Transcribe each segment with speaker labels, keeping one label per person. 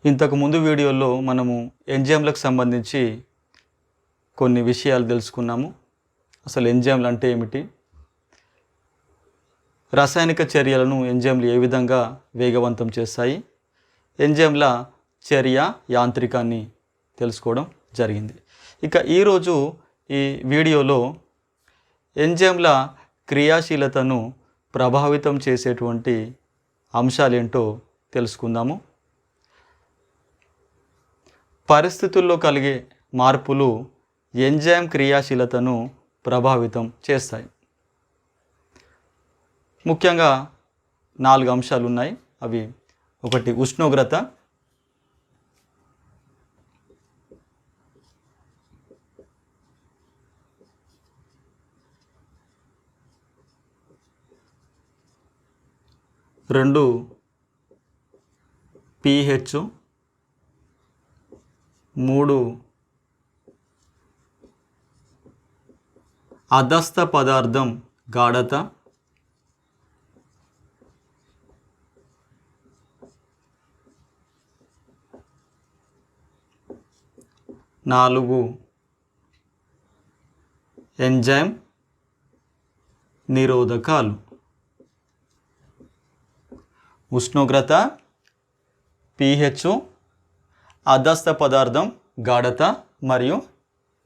Speaker 1: ఇంతకు ముందు వీడియోలో మనము ఎంజైమ్లకు సంబంధించి కొన్ని విషయాలు తెలుసుకున్నాము. అసలు ఎంజైమ్లు అంటే ఏమిటి, రాసాయనిక చర్యలను ఎంజైమ్లు ఏ విధంగా వేగవంతం చేస్తాయి, ఎంజైమ్ల చర్య యాంత్రికాన్ని తెలుసుకోవడం జరిగింది. ఇక ఈరోజు ఈ వీడియోలో ఎంజైమ్ల క్రియాశీలతను ప్రభావితం చేసేటువంటి అంశాలేంటో తెలుసుకుందాము. పరిస్థితుల్లో కలిగే మార్పులు ఎంజైమ్ క్రియాశీలతను ప్రభావితం చేస్తాయి. ముఖ్యంగా 4 అంశాలు ఉన్నాయి. అవి: 1 ఉష్ణోగ్రత, 2 pH, 3 అధస్థ పదార్థం గాఢత, 4 ఎంజైమ్ నిరోధకాలు. ఉష్ణోగ్రత, pH, అధస్థ పదార్థం గాఢత మరియు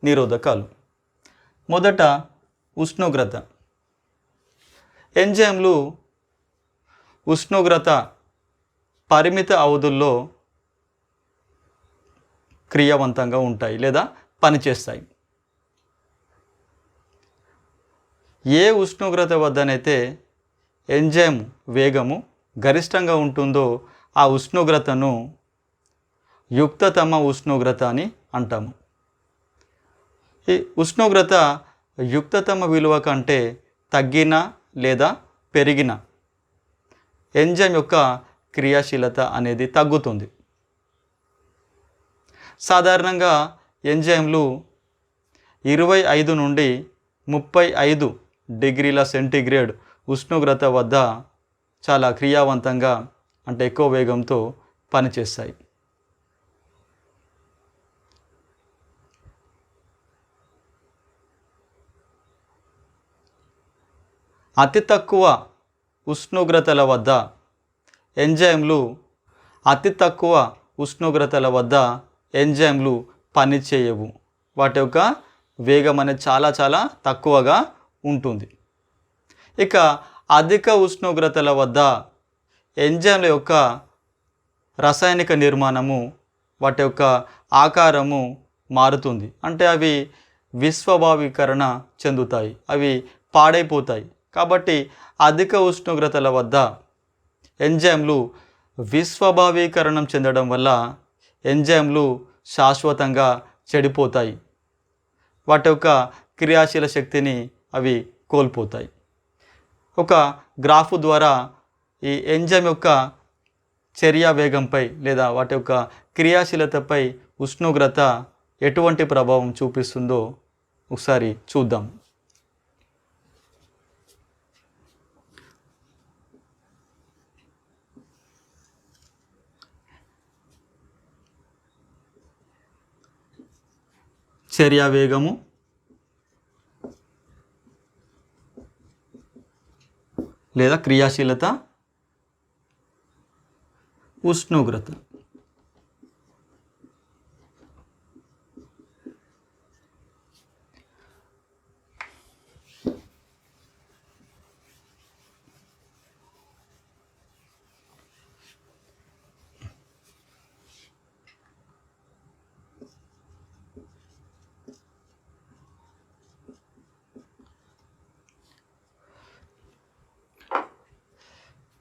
Speaker 1: నిరోధకాలు. మొదట ఉష్ణోగ్రత. ఎంజైమ్లు ఉష్ణోగ్రత పరిమిత అవధుల్లో క్రియావంతంగా ఉంటాయి లేదా పనిచేస్తాయి. ఏ ఉష్ణోగ్రత వద్దనైతే ఎంజైమ్ వేగము గరిష్టంగా ఉంటుందో ఆ ఉష్ణోగ్రతను యుక్తతమ ఉష్ణోగ్రత అని అంటాము. ఈ ఉష్ణోగ్రత యుక్తతమ విలువ కంటే తగ్గిన లేదా పెరిగిన ఎంజైమ్ యొక్క క్రియాశీలత అనేది తగ్గుతుంది. సాధారణంగా ఎంజైమ్లు 25 నుండి 35 డిగ్రీల సెంటీగ్రేడ్ ఉష్ణోగ్రత వద్ద చాలా క్రియావంతంగా అంటే ఎక్కువ వేగంతో పనిచేస్తాయి. అతి తక్కువ ఉష్ణోగ్రతల వద్ద ఎంజైమ్లు పనిచేయవు. వాటి యొక్క వేగం అనేది చాలా తక్కువగా ఉంటుంది. ఇక అధిక ఉష్ణోగ్రతల వద్ద ఎంజైమ్ల యొక్క రసాయనిక నిర్మాణము, వాటి యొక్క ఆకారము మారుతుంది. అంటే అవి విస్వభావీకరణ చెందుతాయి, అవి పాడైపోతాయి. కాబట్టి అధిక ఉష్ణోగ్రతల వద్ద ఎంజైమ్లు విస్వభావీకరణం చెందడం వల్ల ఎంజైమ్లు శాశ్వతంగా చెడిపోతాయి. వాటి యొక్క క్రియాశీల శక్తిని అవి కోల్పోతాయి. ఒక గ్రాఫ్ ద్వారా ఈ ఎంజైమ్ యొక్క చర్య వేగంపై లేదా వాటి యొక్క క్రియాశీలతపై ఉష్ణోగ్రత ఎటువంటి ప్రభావం చూపిస్తుందో ఒకసారి చూద్దాం. చర్య వేగము, లేదా క్రియాశీలత, ఉష్ణోగ్రత.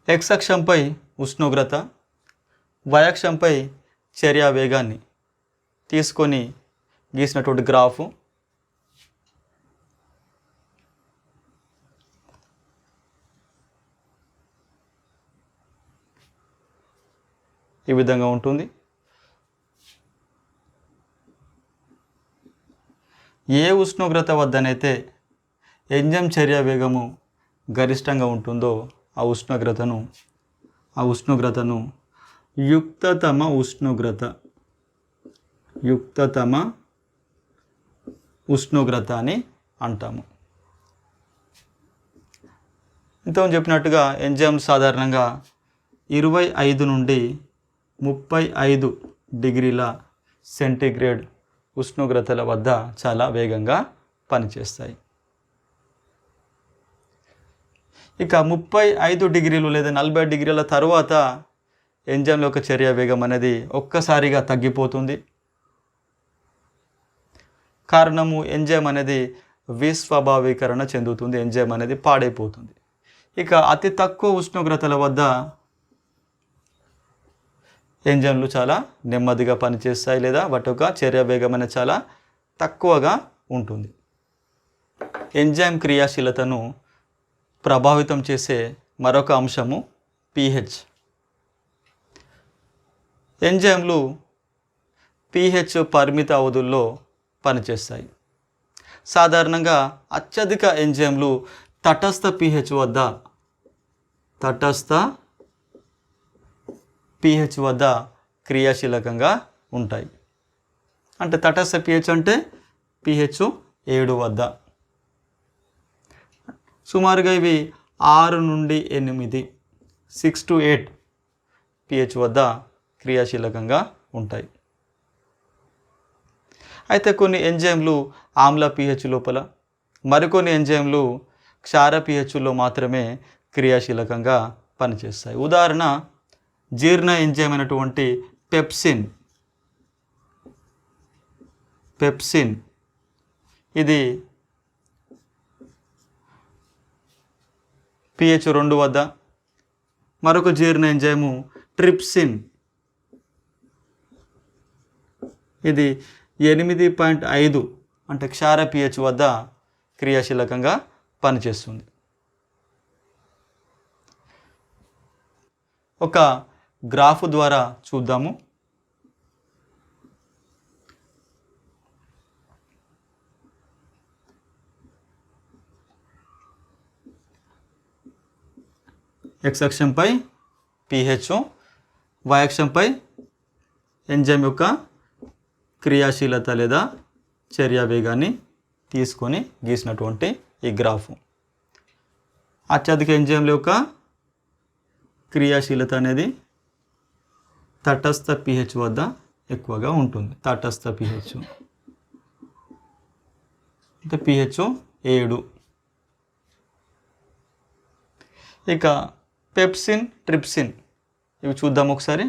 Speaker 1: x అక్షంపై ఉష్ణోగ్రత, y అక్షంపై చర్య వేగాన్ని తీసుకొని గీసినటువంటి గ్రాఫ్ ఈ విధంగా ఉంటుంది. ఏ ఉష్ణోగ్రత వద్దనైతే ఎంజైమ్ చర్య వేగము గరిష్టంగా ఉంటుందో ఆ ఉష్ణోగ్రతను యుక్తతమ ఉష్ణోగ్రత, యుక్తతమ ఉష్ణోగ్రత అని అంటాము. ఇంతకుముందు చెప్పినట్టుగా ఎంజైమ్ సాధారణంగా 25 నుండి 35 డిగ్రీల సెంటీగ్రేడ్ ఉష్ణోగ్రతల వద్ద చాలా వేగంగా పనిచేస్తాయి. ఇక 35 డిగ్రీలు లేదా 40 డిగ్రీల తరువాత ఎంజైమ్ల యొక్క చర్య వేగం అనేది ఒక్కసారిగా తగ్గిపోతుంది. కారణము ఎంజైమ్ అనేది విస్వభావీకరణ చెందుతుంది, ఎంజైమ్ అనేది పాడైపోతుంది. ఇక అతి తక్కువ ఉష్ణోగ్రతల వద్ద ఎంజైమ్లు చాలా నెమ్మదిగా పనిచేస్తాయి లేదా వాటి యొక్క చర్య వేగం అనేది చాలా తక్కువగా ఉంటుంది. ఎంజైమ్ క్రియాశీలతను ప్రభావితం చేసే మరొక అంశము pH. ఎంజైమ్లు pH పరిమిత అవధుల్లో పనిచేస్తాయి. సాధారణంగా అత్యధిక ఎంజైమ్లు తటస్థ pH వద్ద క్రియాశీలకంగా ఉంటాయి. అంటే తటస్థ pH అంటే pH 7 వద్ద. సుమారుగా ఇవి 6 నుండి 8, 6 to 8 pH వద్ద క్రియాశీలకంగా ఉంటాయి. అయితే కొన్ని ఎంజైమ్లు ఆమ్ల pH లోపల, మరికొన్ని ఎంజైమ్లు క్షార pHలో మాత్రమే క్రియాశీలకంగా పనిచేస్తాయి. ఉదాహరణ జీర్ణ ఎంజైమ్ అయినటువంటి పెప్సిన్ ఇది pH 2 వద్ద. మరొక జీర్ణ ఎంజైము ట్రిప్సిన్ ఇది 8.5 అంటే క్షార pH వద్ద క్రియాశీలకంగా పనిచేస్తుంది. ఒక గ్రాఫ్ ద్వారా చూద్దాము. x అక్షంపై pH, y అక్షంపై ఎంజైమ్ యొక్క క్రియాశీలత లేదా చర్య వేగాన్ని తీసుకొని గీసినటువంటి ఈ గ్రాఫ్. అత్యధిక ఎంజైమ్ల యొక్క క్రియాశీలత అనేది తటస్థ pH వద్ద ఎక్కువగా ఉంటుంది. తటస్థ pH అంటే pH 7. ఇక పెప్సిన్, ట్రిప్సిన్ ఇవి చూద్దాం ఒకసారి.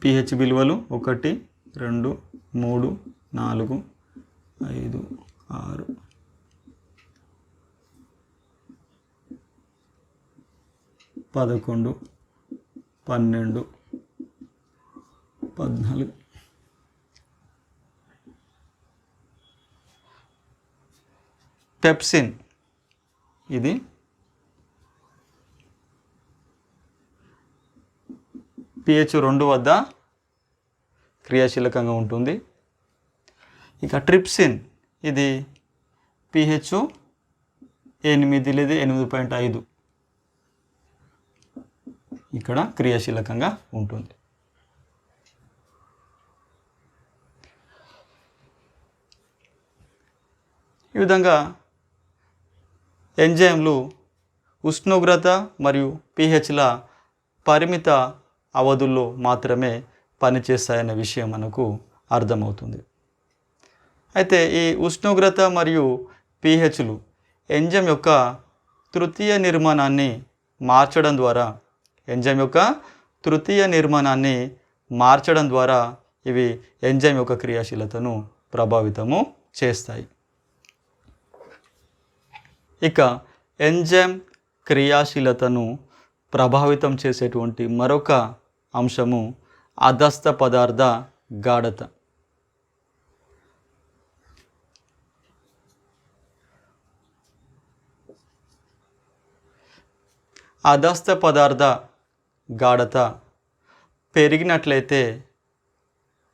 Speaker 1: pH విలువలు 1, 2, 3, 4, 5, 6, 11, 12, 14. పెప్సిన్ ఇది pH 2 వద్ద క్రియాశీలకంగా ఉంటుంది. ఇక ట్రిప్సిన్ ఇది pH 8 లేదా 8.5 ఇక్కడ క్రియాశీలకంగా ఉంటుంది. ఈ విధంగా ఎంజైమ్లు ఉష్ణోగ్రత మరియు pHల పరిమిత అవధుల్లో మాత్రమే పనిచేస్తాయనే విషయం మనకు అర్థమవుతుంది. అయితే ఈ ఉష్ణోగ్రత మరియు pHలు ఎంజైమ్ యొక్క తృతీయ నిర్మాణాన్ని మార్చడం ద్వారా ఇవి ఎంజైమ్ యొక్క క్రియాశీలతను ప్రభావితము చేస్తాయి. ఇక ఎంజైమ్ క్రియాశీలతను ప్రభావితం చేసేటువంటి మరొక అంశము అధస్థ పదార్థ గాఢత. అధస్థ పదార్థ గాఢత పెరిగినట్లయితే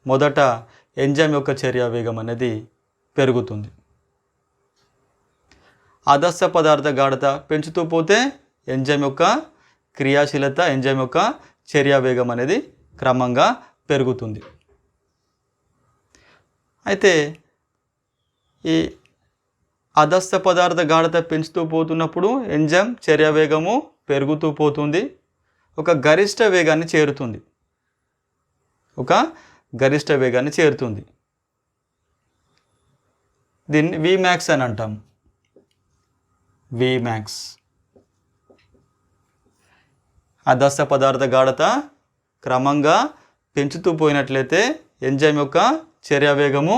Speaker 1: మొదట ఎంజైమ్ యొక్క చర్య వేగం అనేది పెరుగుతుంది. అదస్య పదార్థ గాఢత పెంచుతూ పోతే ఎంజైమ్ యొక్క క్రియాశీలత, ఎంజైమ్ యొక్క చర్యా వేగం అనేది క్రమంగా పెరుగుతుంది. అయితే ఈ అదస్య పదార్థ గాఢత పెంచుతూ పోతున్నప్పుడు ఎంజైమ్ చర్యా వేగము పెరుగుతూ పోతుంది, ఒక గరిష్ట వేగాన్ని చేరుతుంది. దీన్ని విమాక్స్ అని అంటాం. విమాక్స్. అదస్య పదార్థ గాఢత క్రమంగా పెంచుతూ పోయినట్లయితే ఎంజైమ్ యొక్క చర్యా వేగము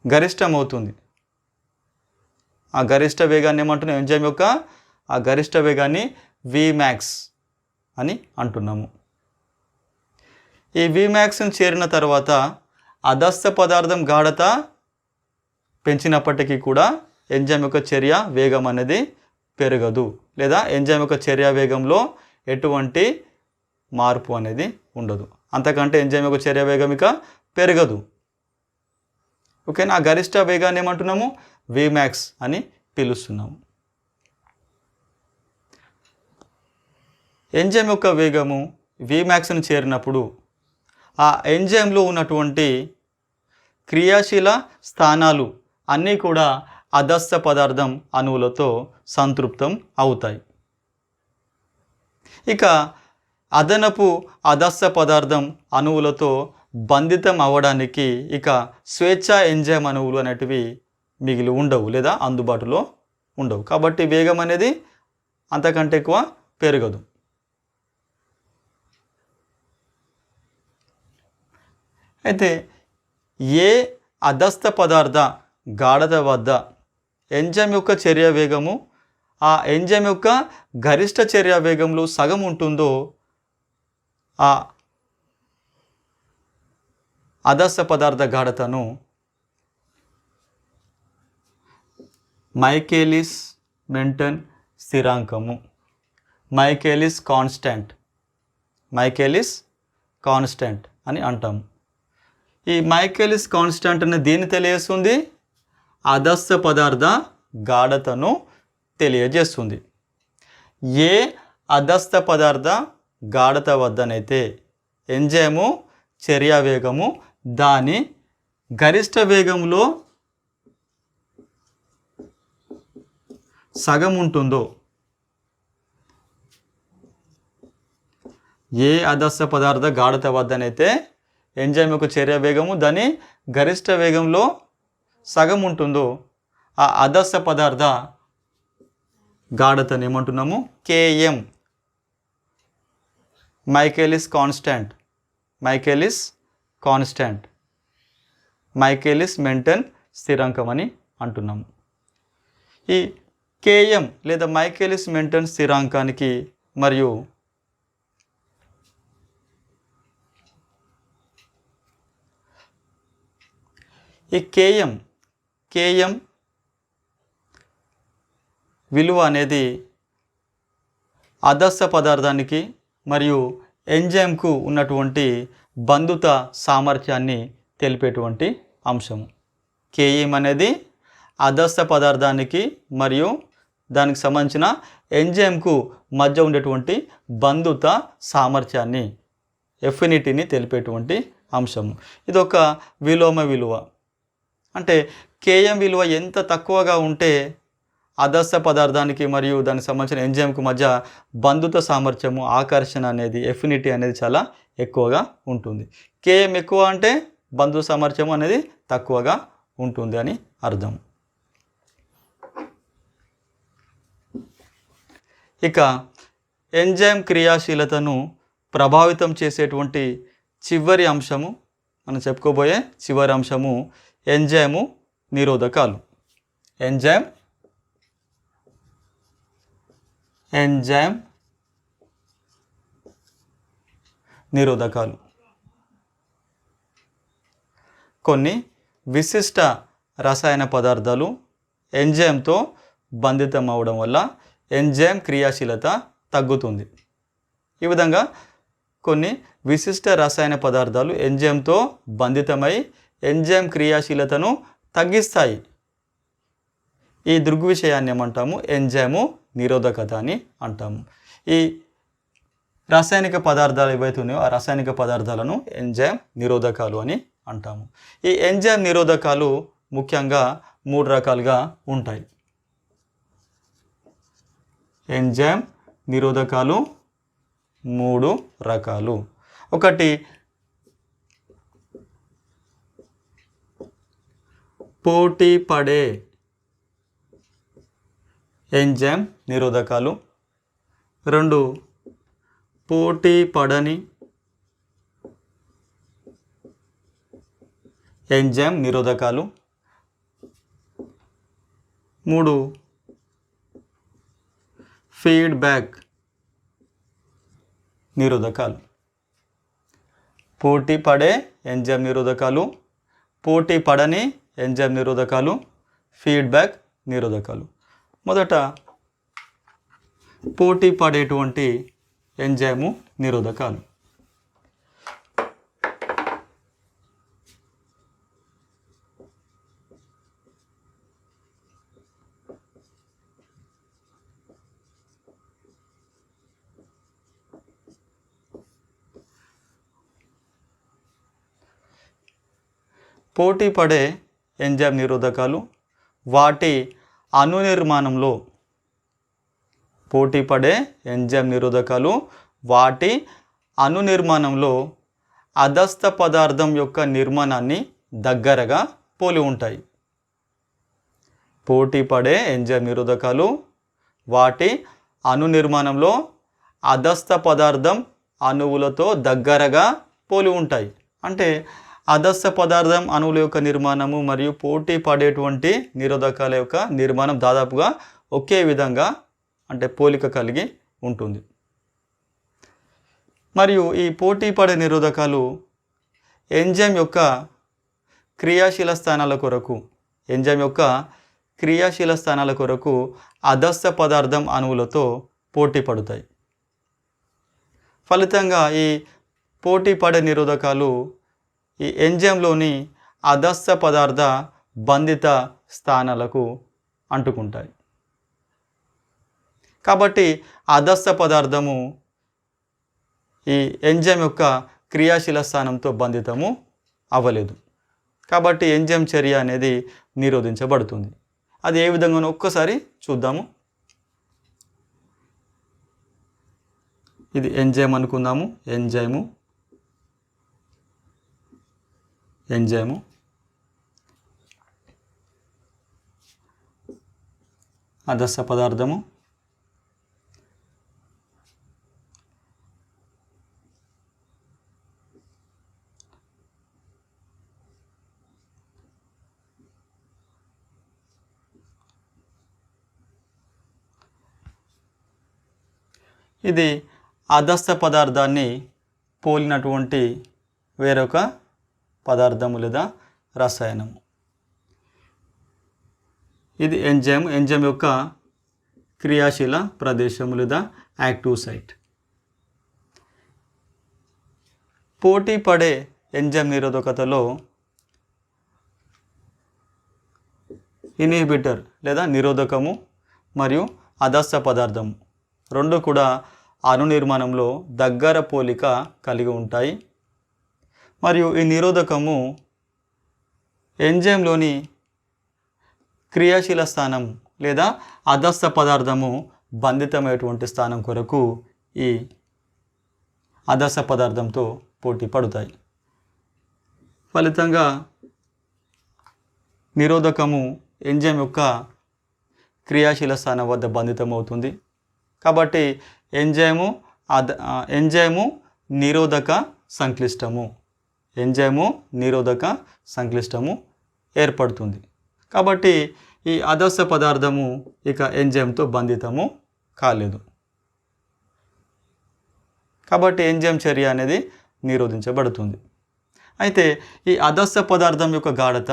Speaker 1: గరిష్టమవుతుంది. ఆ గరిష్ట వేగాన్ని ఏమంటున్నాం? ఎంజైమ్ యొక్క ఆ గరిష్ట వేగాన్ని విమాక్స్ అని అంటున్నాము. ఈ విమాక్స్ని చేరిన తర్వాత అదస్య పదార్థం గాఢత పెంచినప్పటికీ కూడా ఎంజైమ్ యొక్క చర్య వేగం అనేది పెరగదు, లేదా ఎంజైమ్ యొక్క చర్యా వేగంలో ఎటువంటి మార్పు అనేది ఉండదు. అంతకంటే ఎంజైమ్ యొక్క చర్యా వేగం ఇక పెరగదు. ఓకేనా? ఆ గరిష్ట వేగాన్ని ఏమంటున్నాము? విమాక్స్ అని పిలుస్తున్నాము. ఎంజైమ్ యొక్క వేగము విమాక్స్ని చేరినప్పుడు ఆ ఎంజైమ్లో ఉన్నటువంటి క్రియాశీల స్థానాలు అన్నీ కూడా అదస్య పదార్థం అణువులతో సంతృప్తం అవుతాయి. ఇక అదనపు అదస్య పదార్థం అణువులతో బంధితం అవ్వడానికి ఇక స్వేచ్ఛా ఎంజైమ్ అణువులు అనేటివి మిగిలి ఉండవు, లేదా అందుబాటులో ఉండవు. కాబట్టి వేగం అనేది అంతకంటే ఎక్కువ పెరగదు. అయితే ఏ అదస్య పదార్థ గాఢత వద్ద ఎంజైమ్ యొక్క చర్యా వేగము ఆ ఎంజైమ్ యొక్క గరిష్ట చర్యా వేగంలో సగం ఉంటుందో ఆ అదస్య పదార్థ గాఢతను మైఖేలిస్ మెంటన్ స్థిరాంకము, మైఖేలిస్ కాన్స్టెంట్ అని అంటాము. ఈ మైఖేలిస్ కాన్స్టెంట్ అనేది దీన్ని తెలియజేస్తుంది? అదస్య పదార్థ గాఢతను తెలియజేస్తుంది. ఏ అదస్య పదార్థ గాఢత వద్దనైతే ఎంజైము చర్యా వేగము దాని గరిష్ట వేగంలో సగం ఉంటుందో, ఏ అదస్య పదార్థ గాఢత వద్దనైతే ఎంజైమ్ యొక్క చర్యా వేగము దాని గరిష్ట వేగంలో సగం ఉంటుందో ఆ అదస్య పదార్థ గాఢతను ఏమంటున్నాము? KM, Michaelis constant, Michaelis Menten స్థిరాంకం అని అంటున్నాము. ఈ కేఎం లేదా మైఖేలిస్ మెంటన్ స్థిరాంకానికి మరియు ఈ కేఎం విలువ అనేది అదస్య పదార్థానికి మరియు ఎంజైమ్కు ఉన్నటువంటి బంధుత సామర్థ్యాన్ని తెలిపేటువంటి అంశము. కేఎం అనేది అదస్య పదార్థానికి మరియు దానికి సంబంధించిన ఎంజైమ్కు మధ్య ఉండేటువంటి బంధుత సామర్థ్యాన్ని, ఎఫినిటీని తెలిపేటువంటి అంశము. ఇది ఒక విలోమ విలువ. అంటే కేఎం విలువ ఎంత తక్కువగా ఉంటే అదస్య పదార్థానికి మరియు దానికి సంబంధించిన ఎంజైమ్కు మధ్య బంధుత సామర్థ్యము, ఆకర్షణ అనేది, ఎఫినిటీ అనేది చాలా ఎక్కువగా ఉంటుంది. కేఎం ఎక్కువ అంటే బంధుత సామర్థ్యము అనేది తక్కువగా ఉంటుంది అని అర్థం. ఇక ఎంజైమ్ క్రియాశీలతను ప్రభావితం చేసేటువంటి చివరి అంశము, మనం చెప్పుకోబోయే చివరి అంశము ఎంజైము నిరోధకాలు. ఎంజైమ్ నిరోధకాలు కొన్ని విశిష్ట రసాయన పదార్థాలు ఎంజైమ్తో బంధితం అవ్వడం వల్ల ఎంజైమ్ క్రియాశీలత తగ్గుతుంది. ఈ విధంగా కొన్ని విశిష్ట రసాయన పదార్థాలు ఎంజైమ్తో బంధితమై ఎంజైమ్ క్రియాశీలతను తగ్గిస్తాయి. ఈ దృగ్విషయాన్ని ఏమంటాము? ఎంజైము నిరోధకత అని అంటాము. ఈ రాసాయనిక పదార్థాలు ఏవైతే ఉన్నాయో ఆ రాసాయనిక పదార్థాలను ఎంజైమ్ నిరోధకాలు అని అంటాము. ఈ ఎంజైమ్ నిరోధకాలు ముఖ్యంగా 3 రకాలుగా ఉంటాయి. ఎంజైమ్ నిరోధకాలు 3 రకాలు. ఒకటి పోటీ పడే ఎంజైమ్ నిరోధకాలు. 2 పోటీ పడని ఎంజైమ్ నిరోధకాలు. 3 ఫీడ్బ్యాక్ నిరోధకాలు. పోటీ పడే ఎంజైమ్ నిరోధకాలు, పోటీ పడని ఎంజైమ్ నిరోధకాలు, ఫీడ్బ్యాక్ నిరోధకాలు. మొదట పోటీ పడేటువంటి ఎంజైము నిరోధకాలు. పోటీ పడే ఎంజైమ్ నిరోధకాలు వాటి అణు నిర్మాణంలో పోటీ పడే ఎంజైమ్ నిరోధకాలు వాటి అణు నిర్మాణంలో అదస్థ పదార్థం యొక్క నిర్మాణాన్ని దగ్గరగా పోలి ఉంటాయి. పోటీ పడే ఎంజైమ్ నిరోధకాలు వాటి అణు నిర్మాణంలో అదస్థ పదార్థం అణువులతో దగ్గరగా పోలి ఉంటాయి. అంటే అదస్థ పదార్థం అణువుల యొక్క నిర్మాణము మరియు పోటీ పడేటువంటి నిరోధకాల యొక్క నిర్మాణం దాదాపుగా ఒకే విధంగా అంటే పోలిక కలిగి ఉంటుంది. మరియు ఈ పోటీ పడే నిరోధకాలు ఎంజైమ్ యొక్క క్రియాశీల స్థానాల కొరకు అదస్థ పదార్థం అణువులతో పోటీ పడతాయి. ఫలితంగా ఈ పోటీ పడే నిరోధకాలు ఈ ఎంజైమ్లోని అదస్థ పదార్థ బంధిత స్థానాలకు అంటుకుంటాయి. కాబట్టి అదస్థ పదార్థము ఈ ఎంజైమ్ యొక్క క్రియాశీల స్థానంతో బంధితము అవ్వలేదు. కాబట్టి ఎంజైమ్ చర్య అనేది నిరోధించబడుతుంది. అది ఏ విధంగానో ఒక్కసారి చూద్దాము. ఇది ఎంజైమ్ అనుకుందాము. ఎంజైము అదస్థ పదార్థము, ఇది అదస్థ పదార్థాన్ని పోలినటువంటి వేరొక పదార్థము లేదా రసాయనము. ఇది ఎంజైమ్ యొక్క క్రియాశీల ప్రదేశము లేదా యాక్టివ్ సైట్. పోటీ పడే ఎంజైమ్ నిరోధకతలో ఇన్హిబిటర్ లేదా నిరోధకము మరియు అదస్థ పదార్థము రెండు కూడా అణు నిర్మాణంలో దగ్గర పోలిక కలిగి ఉంటాయి. మరియు ఈ నిరోధకము ఎంజైమ్లోని క్రియాశీల స్థానం లేదా అదస్థ పదార్థము బంధితమైనటువంటి స్థానం కొరకు ఈ అదస్థ పదార్థంతో పోటీ పడతాయి. ఫలితంగా నిరోధకము ఎంజైమ్ యొక్క క్రియాశీల స్థానం వద్ద బంధితమవుతుంది. కాబట్టి ఎంజైము నిరోధక సంక్లిష్టము ఏర్పడుతుంది. కాబట్టి ఈ అదస్థ పదార్థము ఇక ఎంజైమ్తో బంధితము కాలేదు. కాబట్టి ఎంజైమ్ చర్య అనేది నిరోధించబడుతుంది. అయితే ఈ అదస్థ పదార్థం యొక్క గాఢత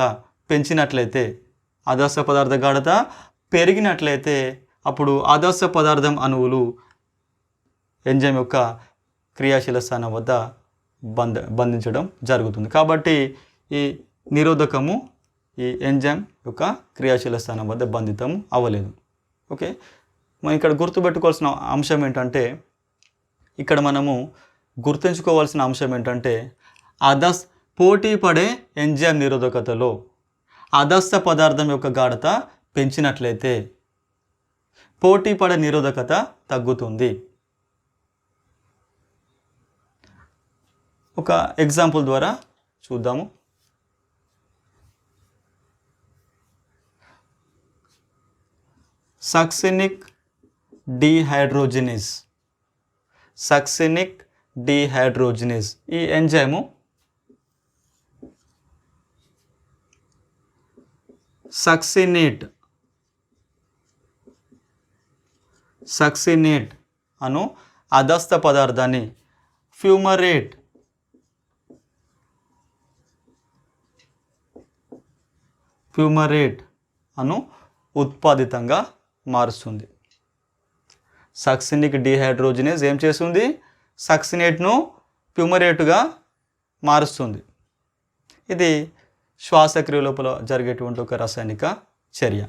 Speaker 1: పెంచినట్లయితే, అదస్థ పదార్థ గాఢత పెరిగినట్లయితే అప్పుడు అదస్థ పదార్థం అణువులు ఎంజైమ్ యొక్క క్రియాశీల స్థానం వద్ద బంధించడం జరుగుతుంది. కాబట్టి ఈ నిరోధకము ఈ ఎంజైమ్ యొక్క క్రియాశీల స్థానం వద్ద బంధితం అవ్వలేదు. ఓకే, మనం ఇక్కడ గుర్తుపెట్టుకోవాల్సిన అంశం ఏంటంటే, ఇక్కడ మనము గుర్తుంచుకోవాల్సిన అంశం ఏంటంటే, పోటీ పడే ఎంజైమ్ నిరోధకతలో అదస్త పదార్థం యొక్క గాఢత పెంచినట్లయితే పోటీ పడే నిరోధకత తగ్గుతుంది. ఒక ఎగ్జాంపుల్ ద్వారా చూద్దాము. సక్సినిక్ డీహైడ్రోజినేజ్ ఈ ఎంజైము సక్సినేట్ అను అదస్త పదార్థాన్ని ఫ్యూమరేట్ అను ఉత్పాదితంగా మారుస్తుంది. సక్సినిక్ డీహైడ్రోజినేజ్ ఏం చేస్తుంది? సక్సినేట్ను ఫ్యూమరేట్గా మారుస్తుంది. ఇది శ్వాసక్రియ లోపల జరిగేటువంటి ఒక రసాయనిక చర్య.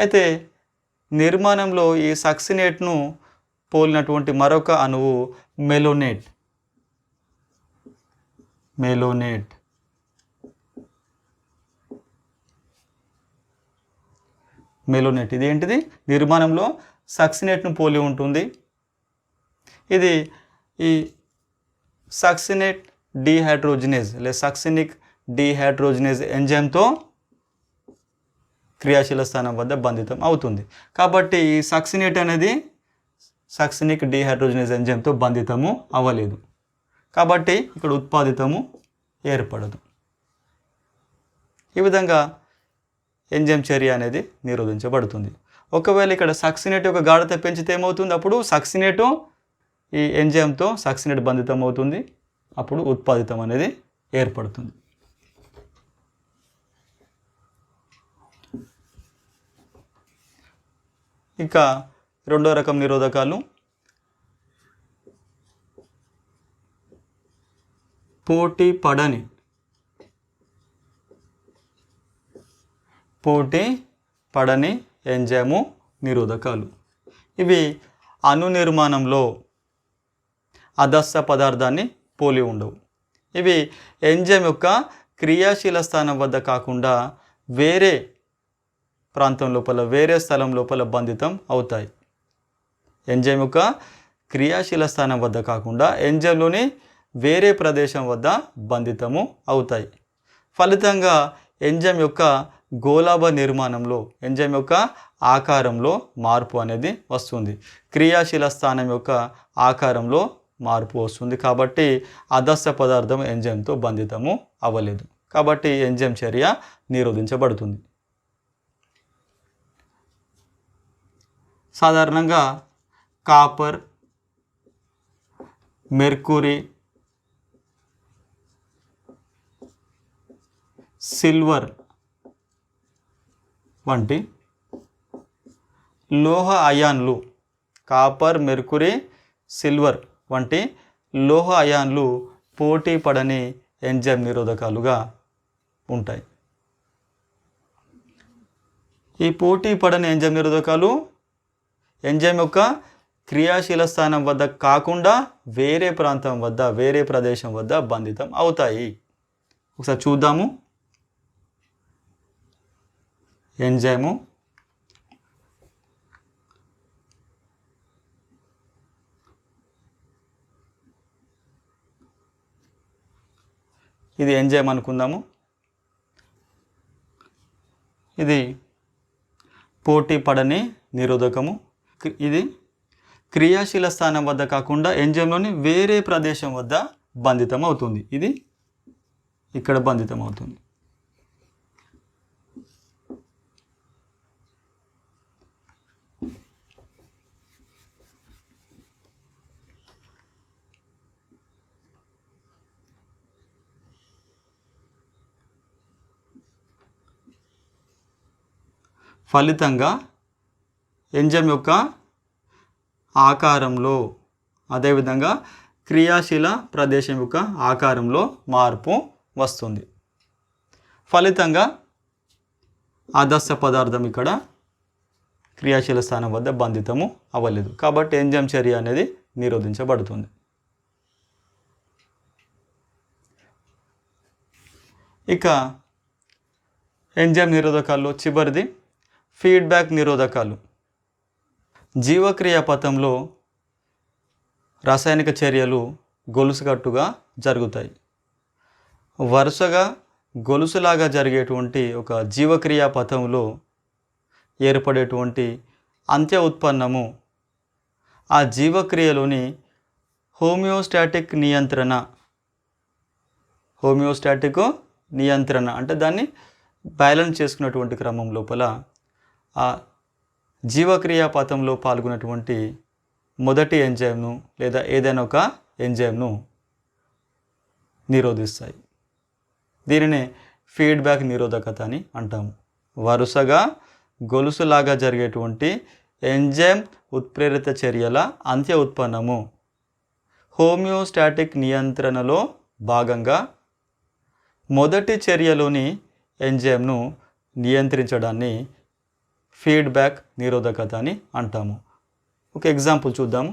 Speaker 1: అయితే నిర్మాణంలో ఈ సక్సినేట్ను పోలినటువంటి మరొక అణువు మెలోనేట్. ఇది ఏంటిది? నిర్మాణంలో సక్సినేట్ను పోలి ఉంటుంది. ఇది ఈ సక్సినేట్ డీహైడ్రోజినేజ్ లేదా సక్సినిక్ డీహైడ్రోజినేజ్ ఎంజైమ్తో క్రియాశీల స్థానం వద్ద బంధితం అవుతుంది. కాబట్టి ఈ సక్సినేట్ అనేది సక్సినిక్ డీహైడ్రోజినేజ్ ఎంజైమ్తో బంధితము అవ్వలేదు. కాబట్టి ఇక్కడ ఉత్పాదితము ఏర్పడదు. ఈ విధంగా ఎంజైమ్ చర్య అనేది నిరోధించబడుతుంది. ఒకవేళ ఇక్కడ సక్సినేట్ యొక్క గాఢత పెంచితే ఏమవుతుంది? అప్పుడు సక్సినేటు ఈ ఎంజైమ్తో సక్సినేట్ బంధితం అవుతుంది. అప్పుడు ఉత్పాదితం అనేది ఏర్పడుతుంది. ఇక రెండో రకం నిరోధకాలు పోటీ పడని ఎంజైము నిరోధకాలు. ఇవి అణు నిర్మాణంలో అదస్త పదార్థాన్ని పోలి ఉండవు. ఇవి ఎంజైమ్ యొక్క క్రియాశీల స్థానం వద్ద కాకుండా వేరే ప్రాంతం లోపల, వేరే స్థలం లోపల బంధితం అవుతాయి. ఎంజైమ్ యొక్క క్రియాశీల స్థానం వద్ద కాకుండా ఎంజైమ్లోని వేరే ప్రదేశం వద్ద బంధితము అవుతాయి. ఫలితంగా ఎంజైమ్ యొక్క గోళాభ నిర్మాణంలో, ఎంజైమ్ యొక్క ఆకారంలో మార్పు అనేది వస్తుంది. క్రియాశీల స్థానం యొక్క ఆకారంలో మార్పు వస్తుంది. కాబట్టి అదస్త పదార్థం ఎంజైమ్తో బంధితము అవ్వలేదు. కాబట్టి ఎంజైమ్ చర్య నిరోధించబడుతుంది. సాధారణంగా కాపర్, మెర్కురీ, సిల్వర్ వంటి లోహ అయాన్లు, కాపర్, మెర్కురీ, సిల్వర్ వంటి లోహ అయాన్లు పోటీ పడని ఎంజైమ్ నిరోధకాలుగా ఉంటాయి. ఈ పోటీ పడని ఎంజైమ్ నిరోధకాలు ఎంజైమ్ యొక్క క్రియాశీల స్థానం వద్ద కాకుండా వేరే ప్రాంతం వద్ద, వేరే ప్రదేశం వద్ద బంధితం అవుతాయి. ఒకసారి చూద్దాము. ఎంజైము ఇది ఎంజైమ్ అనుకుందాము. ఇది పోటీ పడని నిరోధకము. ఇది క్రియాశీల స్థానం వద్ద కాకుండా ఎంజైమ్లోని వేరే ప్రదేశం వద్ద బంధితం అవుతుంది. ఇది ఇక్కడ బంధితం అవుతుంది. ఫలితంగా ఎంజైమ్ యొక్క ఆకారంలో, అదేవిధంగా క్రియాశీల ప్రదేశం యొక్క ఆకారంలో మార్పు వస్తుంది. ఫలితంగా ఆదర్శ పదార్థం ఇక్కడ క్రియాశీల స్థానం వద్ద బంధితము అవ్వలేదు. కాబట్టి ఎంజైమ్ చర్య అనేది నిరోధించబడుతుంది. ఇక ఎంజైమ్ నిరోధకాల్లో చివరిది ఫీడ్బ్యాక్ నిరోధకాలు. జీవక్రియ పథంలో రాసాయనిక చర్యలు గొలుసుకట్టుగా జరుగుతాయి. వరుసగా గొలుసులాగా జరిగేటువంటి ఒక జీవక్రియా పథంలో ఏర్పడేటువంటి అంత్య ఉత్పన్నము ఆ జీవక్రియలోని హోమియోస్టాటిక్ నియంత్రణ అంటే దాన్ని బ్యాలెన్స్ చేసుకున్నటువంటి క్రమం లోపల ఆ జీవక్రియా పథంలో పాల్గొన్నటువంటి మొదటి ఎంజైమ్ను లేదా ఏదైనా ఒక ఎంజైమ్ను నిరోధిస్తాయి. దీనినే ఫీడ్బ్యాక్ నిరోధకత అని అంటాము. వరుసగా గొలుసులాగా జరిగేటువంటి ఎంజైమ్ ఉత్ప్రేరిత చర్యల అంత్య ఉత్పన్నము హోమియోస్టాటిక్ నియంత్రణలో భాగంగా మొదటి చర్యలోని ఎంజైమ్ను నియంత్రించడాన్ని ఫీడ్బ్యాక్ నిరోధకత అని అంటాము. ఒక ఎగ్జాంపుల్ చూద్దాము.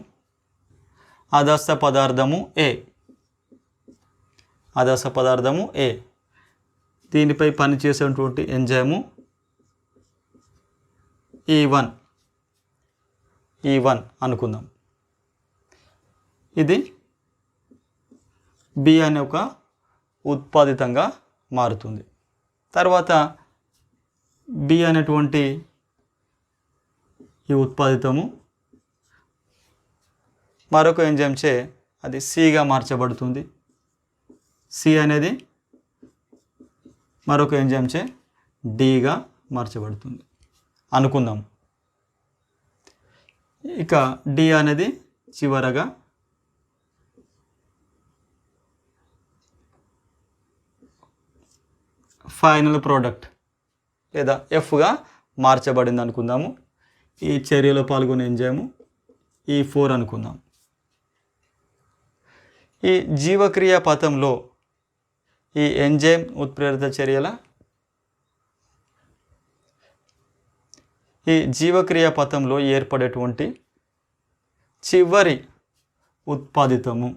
Speaker 1: ఆదర్శ పదార్థము ఏ దీనిపై పనిచేసేటువంటి ఎంజైము E1 అనుకుందాం. ఇది బి అనే ఒక ఉత్పాదితంగా మారుతుంది. తర్వాత బి అనేటువంటి ఈ ఉత్పాదితము మరొక ఎంజైమ్ చే అది సిగా మార్చబడుతుంది. సి అనేది మరొక ఎంజైమ్ చే డిగా మార్చబడుతుంది అనుకుందాం. ఇక డి అనేది చివరగా ఫైనల్ ప్రోడక్ట్ లేదా ఎఫ్గా మార్చబడింది అనుకుందాము. ఈ చర్యలో పాల్గొనే ఎంజైము E4 అనుకుందాం. ఈ జీవక్రియ పథంలో ఈ ఎంజైమ్ ఉత్ప్రేరిత చర్యల ఈ జీవక్రియ పథంలో ఏర్పడేటువంటి చివరి ఉత్పాదితము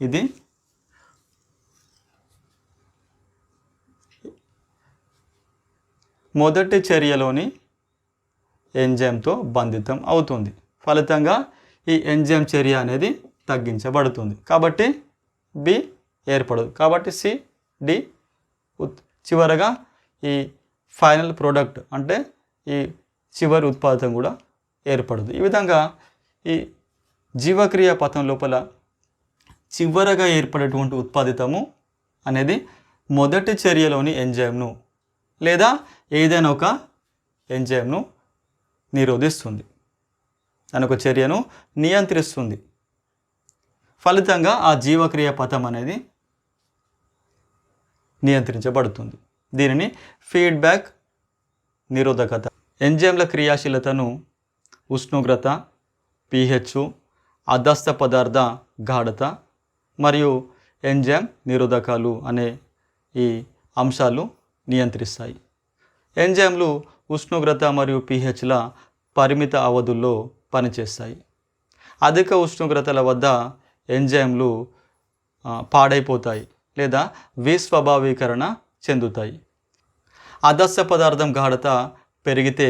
Speaker 1: ఇది మొదటి చర్యలోని ఎంజైమ్తో బంధితం అవుతుంది. ఫలితంగా ఈ ఎంజైమ్ చర్య అనేది తగ్గించబడుతుంది. కాబట్టి బి ఏర్పడదు. కాబట్టి సి డి చివరగా ఈ ఫైనల్ ప్రోడక్ట్ అంటే ఈ చివరి ఉత్పాదం కూడా ఏర్పడదు. ఈ విధంగా ఈ జీవక్రియ పథం లోపల చివరగా ఏర్పడేటువంటి ఉత్పాదితము అనేది మొదటి చర్యలోని ఎంజైమ్ను లేదా ఏదైనా ఒక ఎంజైమ్ను నిరోధిస్తుంది, దాని ఒక చర్యను నియంత్రిస్తుంది. ఫలితంగా ఆ జీవక్రియ పథం అనేది నియంత్రించబడుతుంది. దీనిని ఫీడ్బ్యాక్ నిరోధకత. ఎంజైమ్ల క్రియాశీలతను ఉష్ణోగ్రత, pH, అదస్థ పదార్థ గాఢత మరియు ఎంజైమ్ నిరోధకాలు అనే ఈ అంశాలు నియంత్రిస్తాయి. ఎంజైమ్లు ఉష్ణోగ్రత మరియు pHల పరిమిత అవధుల్లో పనిచేస్తాయి. అధిక ఉష్ణోగ్రతల వద్ద ఎంజైమ్లు పాడైపోతాయి లేదా విస్వభావీకరణ చెందుతాయి. అదస్థ పదార్థం గాఢత పెరిగితే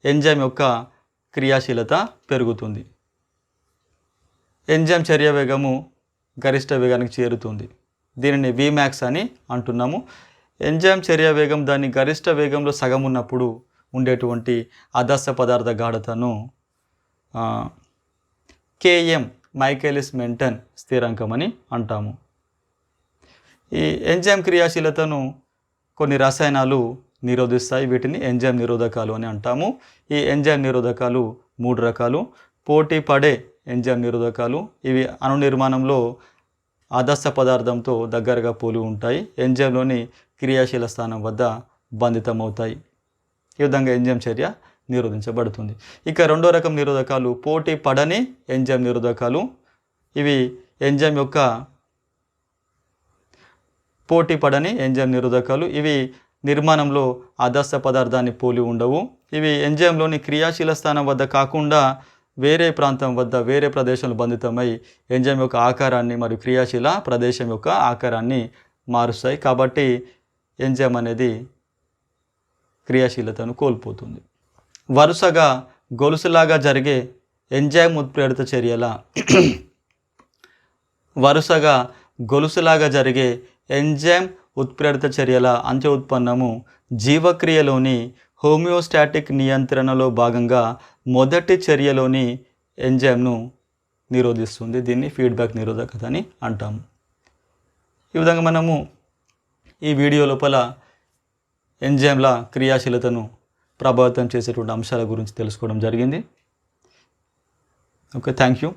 Speaker 1: ఎంజైమ్ యొక్క క్రియాశీలత పెరుగుతుంది. ఎంజైమ్ చర్య వేగము గరిష్ట వేగానికి చేరుతుంది. దీనిని Vmax అని అంటున్నాము. ఎంజైమ్ చర్య వేగం దాని గరిష్ట వేగంలో సగం ఉన్నప్పుడు ఉండేటువంటి అదస్థ పదార్థ గాఢతను Km మైకేలిస్ మెంటన్ స్థిరాంకం అని అంటాము. ఈ ఎంజైమ్ క్రియాశీలతను కొన్ని రసాయనాలు నిరోధిస్తాయి. వీటిని ఎంజైమ్ నిరోధకాలు అని అంటాము. ఈ ఎంజైమ్ నిరోధకాలు 3 రకాలు. పోటీ పడే ఎంజైమ్ నిరోధకాలు, ఇవి అణు నిర్మాణంలో అదస్థ పదార్థంతో దగ్గరగా పోలి ఉంటాయి. ఎంజైమ్లోని క్రియాశీల స్థానం వద్ద బంధితమవుతాయి. ఈ విధంగా ఎంజైమ్ చర్య నిరోధించబడుతుంది. ఇక రెండో రకం నిరోధకాలు పోటీ పడని ఎంజైమ్ నిరోధకాలు. ఇవి ఎంజైమ్ యొక్క పోటీ పడని ఎంజైమ్ నిరోధకాలు. ఇవి నిర్మాణంలో అదస్త పదార్థాన్ని పోలి ఉండవు. ఇవి ఎంజైమ్లోని క్రియాశీల స్థానం వద్ద కాకుండా వేరే ప్రాంతం వద్ద వేరే ప్రదేశంలో బంధితమై ఎంజైమ్ యొక్క ఆకారాన్ని మరియు క్రియాశీల ప్రదేశం యొక్క ఆకారాన్ని మారుస్తాయి. కాబట్టి ఎంజైమ్ అనేది క్రియాశీలతను కోల్పోతుంది. వరుసగా గొలుసులాగా జరిగే ఎంజైమ్ ఉత్ప్రేరిత చర్యల వరుసగా గొలుసులాగా జరిగే ఎంజైమ్ ఉత్ప్రేరిత చర్యల అంత్య ఉత్పన్నము జీవక్రియలోని హోమియోస్టాటిక్ నియంత్రణలో భాగంగా మొదటి చర్యలోని ఎంజైమ్ను నిరోధిస్తుంది. దీన్ని ఫీడ్బ్యాక్ నిరోధకత అని అంటాము. ఈ విధంగా మనము ఈ వీడియో లోపల ఎంజైమ్ల క్రియాశీలతను ప్రభావితం చేసేటువంటి అంశాల గురించి తెలుసుకోవడం జరిగింది. Okay, thank you.